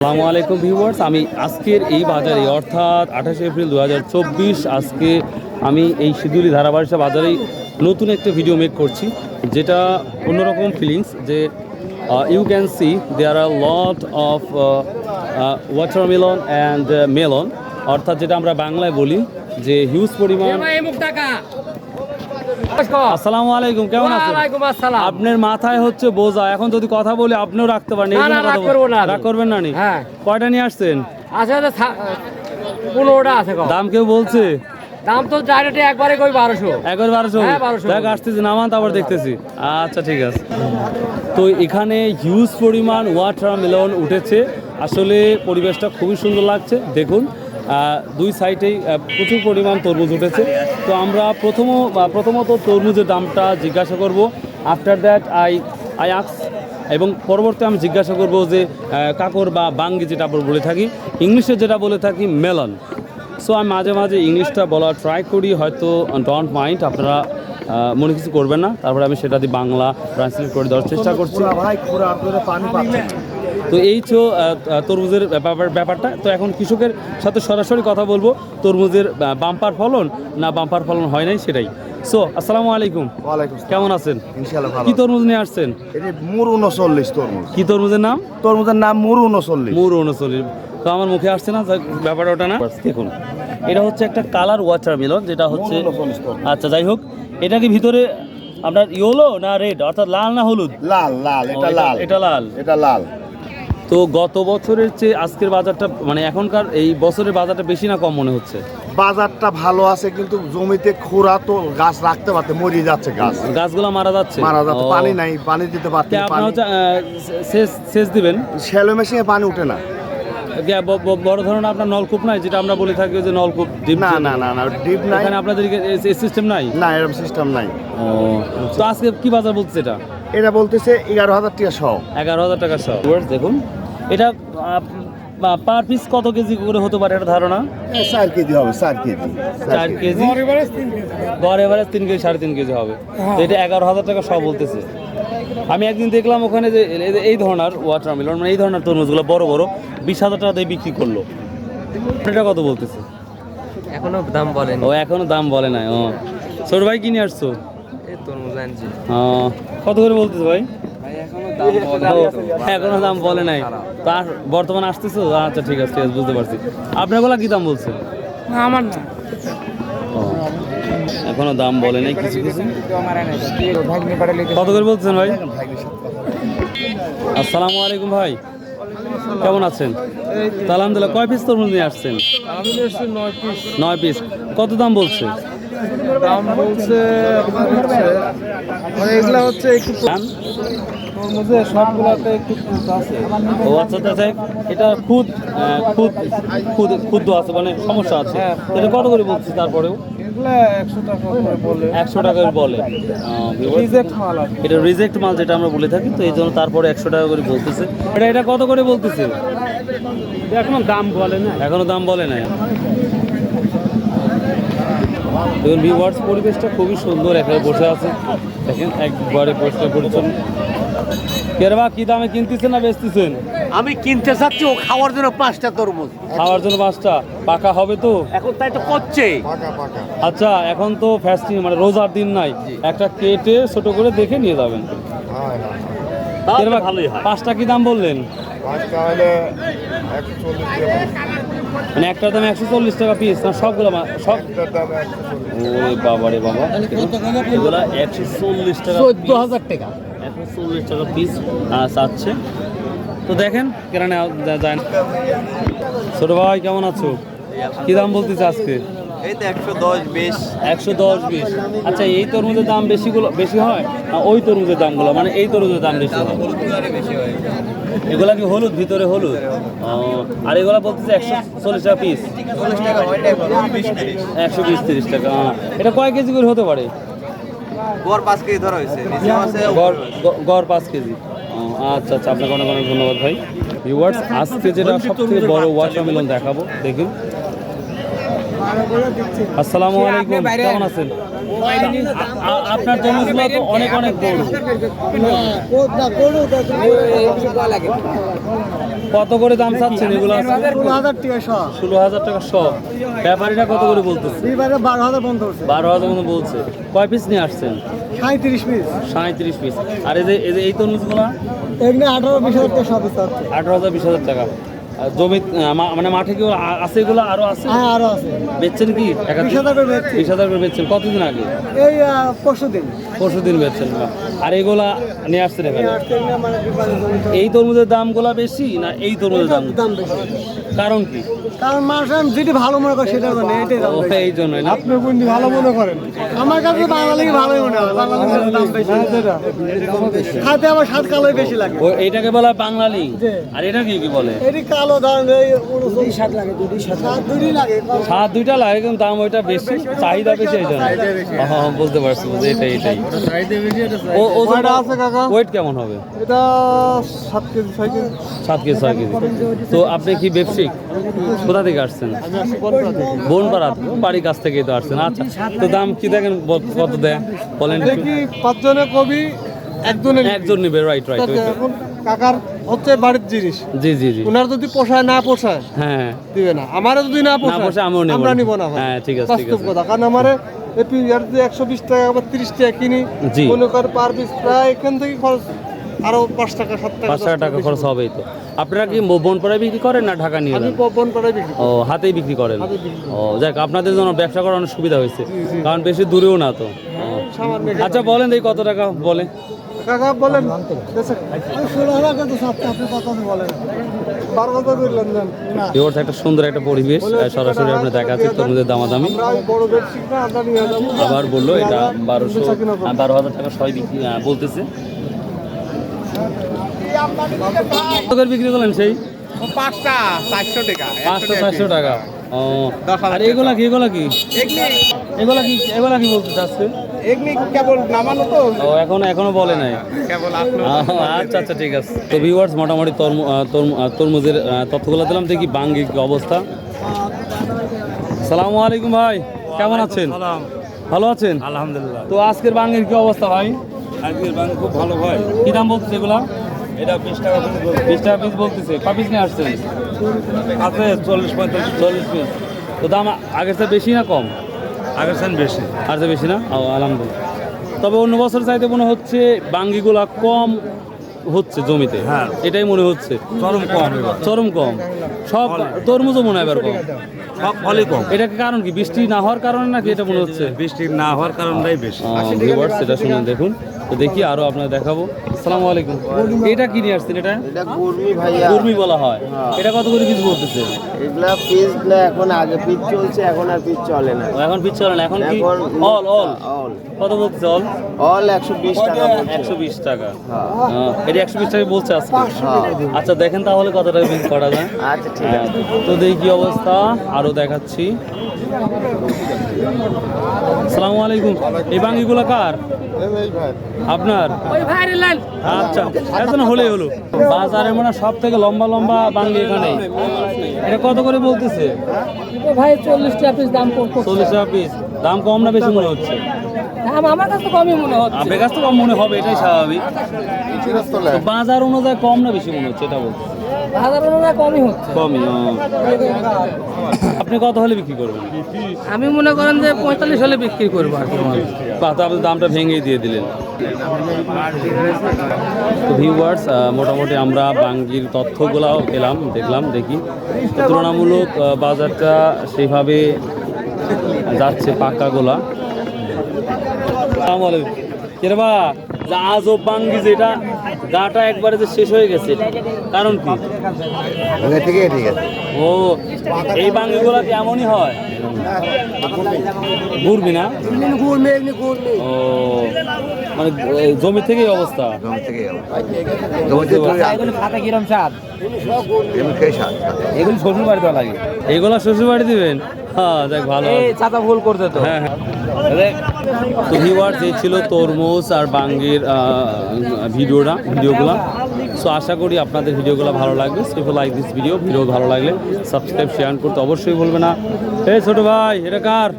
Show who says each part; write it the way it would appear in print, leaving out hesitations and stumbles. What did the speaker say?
Speaker 1: আসসালামু আলাইকুম ভিউয়ার্স, আমি আজকের এই বাজারে অর্থাৎ 28 এপ্রিল 2024 আজকে আমি এই শিদুলি ধারাবাহিক বাজারেই নতুন একটা ভিডিও মেক করছি, যেটা অন্যরকম ফিলিংস। যে you can see there are lot of watermelon and melon, অর্থাৎ যেটা আমরা বাংলায় বলি যে হিউজ পরিমাণ। আসসালামু আলাইকুম, কেমন আছেন?
Speaker 2: ওয়ালাইকুম আসসালাম।
Speaker 1: আপনার মাথায় হচ্ছে বোঝা, এখন যদি কথা বলি আপনিও রাখতে পারেন।
Speaker 2: না, না, রাগ করবো না।
Speaker 1: রাগ করবেন না নি?
Speaker 2: হ্যাঁ।
Speaker 1: কয়টা নিয়ে আসছেন?
Speaker 2: আছে 15টা আছে।
Speaker 1: দাম কেউ বলছে?
Speaker 2: দাম তো ডাইরেক্ট একবারে কই 1200।
Speaker 1: একবার 1200?
Speaker 2: হ্যাঁ, 1200।
Speaker 1: দেখ আসতেছি, নামান তারপর দেখতেছি। আচ্ছা ঠিক আছে। তো এখানে হিউজ পরিমাণ ওয়াটারমেলন উঠেছে, আসলে পরিবেশটা খুবই সুন্দর লাগছে। দেখুন দুই সাইডেই প্রচুর পরিমাণ তরমুজ উঠেছে। তো আমরা প্রথমত তরমুজের দামটা জিজ্ঞাসা করব। আফটার দ্যাট আই আক্স, এবং পরবর্তী আমি জিজ্ঞাসা করব যে কাকর বা বাঙ্গি যেটা আমরা বলে থাকি, ইংলিশে যেটা বলে থাকি মেলন। সো আমি মাঝে মাঝে ইংলিশটা বলার ট্রাই করি, হয়তো ডোন্ট মাইন্ড, আপনারা মনে কিছু করবেন না। তারপরে আমি সেটা দিয়ে বাংলা ট্রান্সলেট করে দেওয়ার চেষ্টা করছি। তো এই তো তরমুজের ব্যাপারটা। তো এখন কৃষকের সাথে সরাসরি কথা বলবো, তরমুজের বাম্পার ফলন না বাম্পার ফলন হয় নাই সেটাই। সো আসসালামু আলাইকুম।
Speaker 3: ওয়ালাইকুম।
Speaker 1: কেমন আছেন?
Speaker 3: ইনশাআল্লাহ ভালো।
Speaker 1: কি তরমুজ নিয়ে আসছেন?
Speaker 3: এটা মুরু 39 তরমুজ।
Speaker 1: কি তরমুজের নাম?
Speaker 3: তরমুজের নাম মুরু 39।
Speaker 1: মুরু 39। তো আমার মুখে আসছে না ব্যাপারটা, ওটা না। দেখুন এটা হচ্ছে একটা কালার ওয়াটারমেলন, যেটা হচ্ছে আচ্ছা যাই হোক। এটা কি ভিতরে আপনার ইয়েলো না রেড, অর্থাৎ লাল না হলুদ?
Speaker 3: লাল লাল, এটা লাল,
Speaker 1: এটা লাল,
Speaker 3: এটা লাল।
Speaker 1: তো গত বছরের চেয়ে আজকের বাজারটা, মানে এখনকার এই বছরের বাজারটা বেশি না কম মনে হচ্ছে?
Speaker 3: বাজারটা ভালো আছে, কিন্তু জমিতে খোরা তো গাছ রাখতে পারতে মরে যাচ্ছে,
Speaker 1: গাছগুলো মারা যাচ্ছে।
Speaker 3: ও। পানি নাই, পানি দিতে পারতে।
Speaker 1: আপনার হচ্ছে সেচ দিবেন,
Speaker 3: শ্যালো মেশিনে পানি উঠে না।
Speaker 1: বড় ধরনের আপনার নলকূপ নাই, যেটা আমরা বলে থাকি যে নলকূপ ডিপ?
Speaker 3: না না না না, ডিপ নাই।
Speaker 1: এখানে আপনাদের সিস্টেম নাই?
Speaker 3: না, এরকম সিস্টেম নাই।
Speaker 1: ও, তো আজকে কি বাজার বলছে এটা?
Speaker 3: এটা বলতেছে 11,000 টাকা সহ।
Speaker 1: 11,000 টাকা সহ। দেখুন এটা পার পিস কত কেজি করে হতে পারে, এটা ধারণা?
Speaker 3: 4 কেজি হবে, 4 কেজি।
Speaker 1: 4 কেজি, গড় এভারেজ 3 কেজি 3.5 কেজি হবে। তো এটা 11,000 টাকা সহ বলতেছে। আমি একদিন দেখলাম ওখানে যে এই ধরনের ওয়াটারমেলন, মানে এই ধরনের তরমুজগুলো বড় বড় 20,000 টাকা দিয়ে বিক্রি করলো। এটা কত বলতেছে?
Speaker 2: এখনো দাম বলেন?
Speaker 1: ও এখনো দাম বলে নাই। ও ছোট ভাই কিনে আসছো?
Speaker 2: এই তরমুজ আনছি।
Speaker 1: কত করে বলতেছে ভাই? এখনো দাম বলে নাই। তার বর্তমানে আসতেছো? আচ্ছা ঠিক আছে, বুঝতে পারছি। আপনারগুলা কি দাম বলছে?
Speaker 2: আমার না,
Speaker 1: এখনো দাম বলে নাই কিছু কিছু। কত করে বলছেন ভাই? আসসালামু আলাইকুম ভাই, কেমন আছেন? আলহামদুলিল্লাহ। কয় পিস তরমুজ নিয়ে আসছেন? 9 পিস। কত দাম বলছে?
Speaker 4: দাম বলছে মানে এগুলা হচ্ছে একটু তরমুজে সবগুলাতে একটু খুঁত আছে।
Speaker 1: ও আচ্ছা আচ্ছা, এটা ক্ষুদ্র আছে, মানে সমস্যা আছে। এটা কত করে বলছি? তারপরেও
Speaker 4: এগুলা 100 টাকা করে বলে।
Speaker 1: 100 টাকা করে বলে।
Speaker 4: রিজেক্ট মাল আছে।
Speaker 1: এটা রিজেক্ট মাল যেটা আমরা বলে থাকি, তো এই জন্য তারপরে 100 টাকা করে বলতেছে। এটা কত করে বলতেছে?
Speaker 4: এখনো দাম বলে না।
Speaker 1: এখনো দাম বলে নাই। দেখুন ভিউয়ার্স, পরিবেশটা খুবই সুন্দর, এখানে বসে আছে দেখেন, একবারে পরিষ্কার পরিচ্ছন্ন। কেরবা কি দামে কিনতেছেন না বেচতেছেন?
Speaker 2: আমি কিনতে চাচ্ছি ও খাওয়ার জন্য 5টা তরমুজ।
Speaker 1: খাওয়ার জন্য 5টা? পাকা হবে তো?
Speaker 2: এখন তাই তো করছে।
Speaker 1: আচ্ছা, এখন তো ফাস্টিং, মানে রোজার দিন নাই, একটা কেটে ছোট করে দেখে নিয়ে যাবেন।
Speaker 2: ভালোই হয়।
Speaker 1: 5টা কি দাম বললেন? মানে একটার দাম 140 টাকা পিস না? সবগুলো সব? ওরে বাবা রে বাবা, এগুলা 140 টাকা,
Speaker 2: 14,000 টাকা।
Speaker 1: 140 টাকা পিস চাচ্ছে। তো দেখেন কেন যায় না। ছোট ভাই কেমন আছো? কি দাম বলতেছে আজকে?
Speaker 2: এই তো 110 20।
Speaker 1: 110 20। আচ্ছা, এই তরমুজের দাম বেশি হয় না ওই তরমুজের দামগুলো, মানে এই তরমুজের দাম বেশি হয়? এগুলা কি হলুদ, ভিতরে হলুদ? আর এগুলা বলতেছে 140 টাকা পিস। 120-30 টাকা। এটা কয় কেজি করে হতে পারে?
Speaker 2: গড় 5 কেজি ধরা হয়েছে।
Speaker 1: গড় 5 কেজি। আচ্ছা আচ্ছা, আপনাকে অনেক অনেক ধন্যবাদ ভাই। ভিউয়ার্স, আজকে যেটা সবথেকে বড় ওয়াটারমেলন দেখাবো, দেখুন। আসসালামু আলাইকুম, কেমন আছেন? আপনার তরমুজগুলো তো অনেক অনেক বড়। কত করে দাম চাচ্ছেন এগুলো?
Speaker 4: 16,000 টাকা সহ
Speaker 1: 16,000 টাকা শ। ব্যাপারীটা কত করে বলতেছে?
Speaker 4: এবারে 12,000 বন্ধ হচ্ছে
Speaker 1: 12,000 মতো বলছে। কয় পিস নিয়ে আসছেন?
Speaker 4: 37 পিস
Speaker 1: 37 পিস। আর এই তরমুজগুলো
Speaker 4: এগুলো 18-20,000 টাকা সব আছে
Speaker 1: 18,000 20,000 টাকা। আর জমি মানে মাঠে কি আছে এগুলো আরো আছে?
Speaker 4: হ্যাঁ আরো আছে
Speaker 1: বেচছেন কি?
Speaker 4: 20,000 করে বেচছি।
Speaker 1: 20,000 করে বেচছেন। কতদিন আগে?
Speaker 4: এই পরশুদিন
Speaker 1: পরশুদিন বেচছেন। আর এগুলা নিয়ে আসছেন এখানে? এই তরমুজের দামগুলা বেশি না এই তরমুজের দাম?
Speaker 4: দাম বেশি
Speaker 1: কারণ কি?
Speaker 4: কারণ মানুষ যেটি ভালো মনে করে সেটা মানে এটাই দাম
Speaker 1: ও,
Speaker 4: বেশি।
Speaker 1: এই জন্যই না?
Speaker 4: আপনি কোনটি ভালো মনে করেন? আমার কাছে বাঙালি ভালোই মনে হয়, বাঙালির দাম বেশি। খাতে আমার স্বাদ কালোই বেশি লাগে।
Speaker 1: ও এইটাকে বলা হয় বাংলালি।
Speaker 4: জি।
Speaker 1: আর এটা কি বলে?
Speaker 4: এটি কালো ধরেন এই 29 স্বাদ লাগে, দুটি লাগে।
Speaker 1: স্বাদ দুইটা লাগে কিন্তু দাম ওইটা বেশি, চাহিদা বেশি এই জন্য। হ্যাঁ বুঝতে পারছি, এটাই। ও ওজনটা
Speaker 4: আছে কাকা?
Speaker 1: ওয়েট কেমন হবে?
Speaker 4: এটা 7 কেজি 6 কেজি
Speaker 1: 7 কেজি 6 কেজি। তো আপনি কি ব্যবসায়িক? কোথা থেকে আসছেন? বনপাড়া বাড়ির কাছ থেকেই তো আসছেন। আচ্ছা, তো দাম কি দেখেন কত দেয় বলেন একটু?
Speaker 4: দেখি 5 জনের কবি একজনের
Speaker 1: একজন নেবে, রাইট।
Speaker 4: এখন কাকার হচ্ছে বাড়ির জিনিস,
Speaker 1: জি।
Speaker 4: ওনার যদি পোষায় না পোষায়
Speaker 1: হ্যাঁ
Speaker 4: দিবে না, আমারও যদি না
Speaker 1: পোষায়
Speaker 4: পোষায়
Speaker 1: আমিও নেব
Speaker 4: আমরা
Speaker 1: না।
Speaker 4: নিব না ভাই।
Speaker 1: হ্যাঁ, ঠিক আছে।
Speaker 4: বাস্তব কথা, কারণ আমারে এপি ইয়ার যে 120 টাকা বা 30 টাকা কিনি,
Speaker 1: জি।
Speaker 4: মনে কর পার পিস প্রায় এখান থেকে খরচ আরো 5 টাকা 7 টাকা
Speaker 1: 5 টাকা খরচ হবেই তো। আপনারা কি বনপাড়ায় বিক্রি করেন না ঢাকা নিয়ে
Speaker 4: আমি
Speaker 1: যান?
Speaker 4: পবন করে বিক্রি করি।
Speaker 1: ও, হাতেই বিক্রি করেন?
Speaker 4: হাতেই বিক্রি করি।
Speaker 1: ও যাক, আপনাদের জন্য ব্যবসা করার অনেক সুবিধা হয়েছে, কারণ বেশি দূরেও না তো।
Speaker 4: সামান্য
Speaker 1: আচ্ছা বলেন এই কত টাকা বলে?
Speaker 4: কাকা বলেন 16,000 কত সাথে আপনি কত বলেন 12,000 করলেন দেন না
Speaker 1: ভিউয়ার্স, একটা সুন্দর একটা পরিবেশ সরাসরি আপনি দেখাচ্ছে তরমুজের দামাদামি।
Speaker 4: আমরা ওই বড় বেডশিট না আমরা নিয়ে যাবো।
Speaker 1: আবার বললো এটা 12,000 টাকা সবাই বিক্রি বলতেছে। কত করে বিক্রি করলেন সেই?
Speaker 2: 5টা 400 টাকা
Speaker 1: 500-400 টাকা। ও, আর এগুলা কি এগুলা কি বলতে চাচ্ছে?
Speaker 2: এগুলি কেবল নামানো তো
Speaker 1: ও, এখনো বলে নাই।
Speaker 2: কেবল
Speaker 1: আচ্ছা ঠিক আছে। তো ভিউয়ার্স, মোটামুটি তরমুজের তথ্যগুলো দিলাম। দেখি বাঙ্গির কি অবস্থা। সালামু আলাইকুম ভাই, কেমন আছেন? ভালো আছেন?
Speaker 2: আলহামদুলিল্লাহ।
Speaker 1: তো আজকের বাঙ্গির কি অবস্থা ভাই?
Speaker 2: আজকের বাং খুব ভালো ভাই।
Speaker 1: কি দাম বলতেছে এগুলা?
Speaker 2: এটা 20 টাকা
Speaker 1: 20 টাকা পিস বলতেছে। কয় পিস নিয়ে আসছেন?
Speaker 2: আছে 40-45
Speaker 1: পিস। তো দাম আগের চেয়ে বেশি না কম?
Speaker 2: আগের সেন বেশি।
Speaker 1: আর চেয়ে বেশি না? আলহামদুলিল্লাহ। তবে অন্য বছর চাইতে মনে হচ্ছে বাঙ্গিগুলা কম হচ্ছে জমিতে।
Speaker 2: হ্যাঁ।
Speaker 1: এটাই মনে হচ্ছে। চরম কম। সব তরমুজও মনে হয় এবার কম।
Speaker 2: সব ফলই কম।
Speaker 1: এটা কি কারণ কি? বৃষ্টি না হওয়ার কারণে নাকি এটা মনে হচ্ছে?
Speaker 2: বৃষ্টি না হওয়ার কারণটাই বেশি।
Speaker 1: ভিউয়ার্স, সেটা শুনে দেখুন। তো দেখি আরো আপনাদের দেখাবো। আসসালামু আলাইকুম। এটা কি নিয়ে আসছেন? এটা
Speaker 3: এটা কুর্মি ভাইয়া,
Speaker 1: কুর্মি বলা হয়। এটা কত করে পিস বলতেছে?
Speaker 3: এগুলা পিস না, এখন আগে পিস চলছে, এখন আর পিস চলে না।
Speaker 1: এখন পিস চলে না, এখন কি
Speaker 3: এখন
Speaker 1: অল
Speaker 3: অল
Speaker 1: কত বলতেছে?
Speaker 3: অল 120 টাকা বলছে।
Speaker 1: 120 টাকা।
Speaker 3: হ্যাঁ।
Speaker 1: এটা 120 টাকা বলছে আজকে।
Speaker 3: হ্যাঁ।
Speaker 1: আচ্ছা দেখেন তাহলে কত টাকা বিল করা যায়।
Speaker 3: আচ্ছা ঠিক আছে।
Speaker 1: তো দেখি কি অবস্থা, আরো দেখাচ্ছি। আসসালামু আলাইকুম। এই বাঙ্গিগুলো কার? আপনার? আচ্ছা, এখন হলেই হলো। বাজারে মনে সব থেকে লম্বা বাঙ্গি এখানে। এটা কত করে বলতেছে
Speaker 5: ভাই? 40 টাকা পিস দাম পড়তো।
Speaker 1: 40 টাকা পিস। দাম কম না বেশি মনে হচ্ছে?
Speaker 5: দাম আমার কাছে তো কমই মনে হচ্ছে।
Speaker 1: আপনার কাছে তো কম মনে হবে, এটাই স্বাভাবিক। তো বাজার অনুযায়ী কম না বেশি মনে হচ্ছে এটা বলতে?
Speaker 5: বাজার অনুযায়ী কমই হচ্ছে।
Speaker 1: কমই। আপনি কত হলে বিক্রি করবেন?
Speaker 5: আমি মনে করেন যে 45 হলে বিক্রি করবো আর কি।
Speaker 1: বাহ, তো আপনি দামটা ভেঙেই দিয়ে দিলেন। তো ভিউয়ার্স, মোটামুটি আমরা বাঙ্গির তথ্যগুলাও দেখলাম। দেখি তুলনামূলক বাজারটা সেইভাবে যাচ্ছে পাকাগুলা। আসসালামু আলাইকুম। কিরবা আজব বাঙ্গি যেটা গাটা একবারে যে শেষ হয়ে গেছে, কারণ কি?
Speaker 3: আগে থেকে ঠিক আছে।
Speaker 1: ও, এই বাঙ্গিগুলা কি এমনই হয়? ঘুরবি না? ও, মানে জমি থেকেই অবস্থা।
Speaker 5: খাতা কিরম স্বাদ?
Speaker 1: এগুলো শ্বশুর বাড়ি দেওয়া লাগে। এগুলো শ্বশুর বাড়ি দিবেন? হ্যাঁ, দেখ ভালো।
Speaker 5: চাচা ভুল করতে তো।
Speaker 1: হ্যাঁ। তো ভিউয়ার্স, এই ছিল তরমুজ আর বাঙ্গির ভিডিওগুলো। সো আশা করি আপনাদের ভিডিওগুলো ভালো লাগবে। সো লাইক দিস ভিডিও ভালো লাগলে সাবস্ক্রাইব শেয়ার করতে অবশ্যই ভুলবে না। এই ছোট ভাই, এটা কার?